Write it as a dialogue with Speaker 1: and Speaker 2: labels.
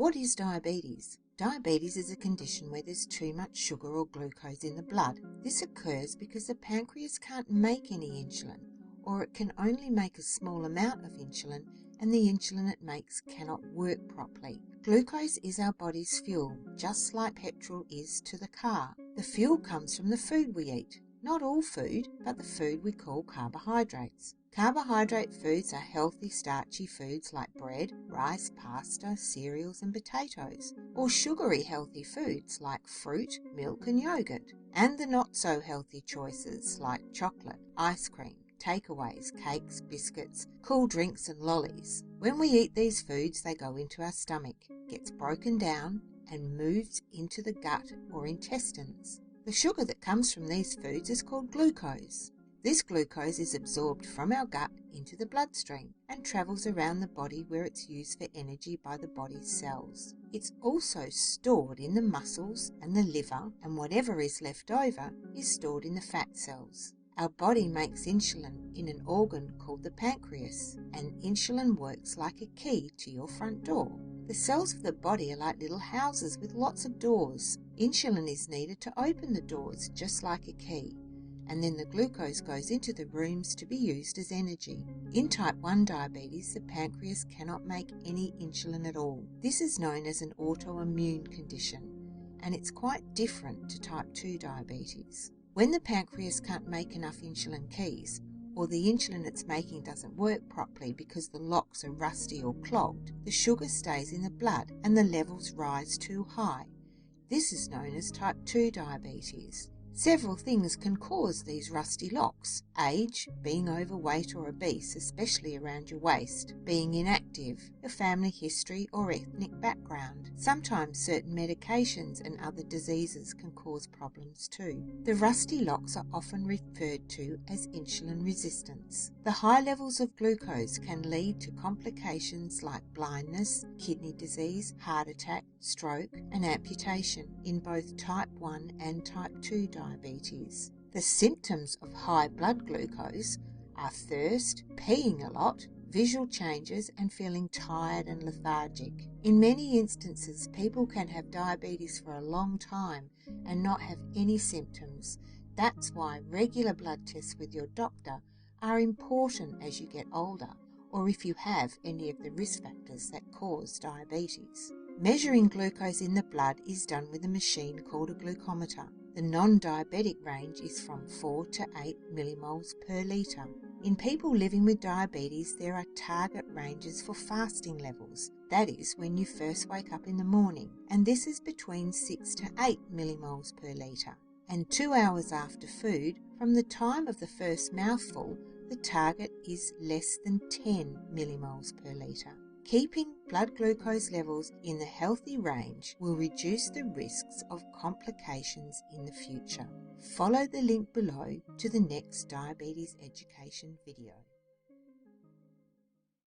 Speaker 1: What is diabetes? Diabetes is a condition where there's too much sugar or glucose in the blood. This occurs because the pancreas can't make any insulin, or it can only make a small amount of insulin, and the insulin it makes cannot work properly. Glucose is our body's fuel, just like petrol is to the car. The fuel comes from the food we eat. Not all food, but the food we call carbohydrates. Carbohydrate foods are healthy starchy foods like bread, rice, pasta, cereals and potatoes, or sugary healthy foods like fruit, milk and yogurt, and the not so healthy choices like chocolate, ice cream, takeaways, cakes, biscuits, cool drinks and lollies. When we eat these foods, they go into our stomach, gets broken down and moves into the gut or intestines. The sugar that comes from these foods is called glucose. This glucose is absorbed from our gut into the bloodstream and travels around the body where it's used for energy by the body's cells. It's also stored in the muscles and the liver, and whatever is left over is stored in the fat cells. Our body makes insulin in an organ called the pancreas, and insulin works like a key to your front door. The cells of the body are like little houses with lots of doors. Insulin is needed to open the doors, just like a key, and then the glucose goes into the rooms to be used as energy. In type 1 diabetes, the pancreas cannot make any insulin at all. This is known as an autoimmune condition, and it's quite different to type 2 diabetes. When the pancreas can't make enough insulin keys, or the insulin it's making doesn't work properly because the locks are rusty or clogged, the sugar stays in the blood and the levels rise too high. This is known as type 2 diabetes. Several things can cause these rusty locks. Age, being overweight or obese, especially around your waist, being inactive, a family history or ethnic background. Sometimes certain medications and other diseases can cause problems too. The rusty locks are often referred to as insulin resistance. The high levels of glucose can lead to complications like blindness, kidney disease, heart attack, stroke and amputation in both type 1 and type 2 diabetes. The symptoms of high blood glucose are thirst, peeing a lot, visual changes and feeling tired and lethargic. In many instances, people can have diabetes for a long time and not have any symptoms. That's why regular blood tests with your doctor are important as you get older, or if you have any of the risk factors that cause diabetes. Measuring glucose in the blood is done with a machine called a glucometer. The non-diabetic range is from 4 to 8 millimoles per litre. In people living with diabetes, there are target ranges for fasting levels. That is when you first wake up in the morning, and this is between 6 to 8 millimoles per litre. And 2 hours after food, from the time of the first mouthful, the target is less than 10 millimoles per litre. Keeping blood glucose levels in the healthy range will reduce the risks of complications in the future. Follow the link below to the next diabetes education video.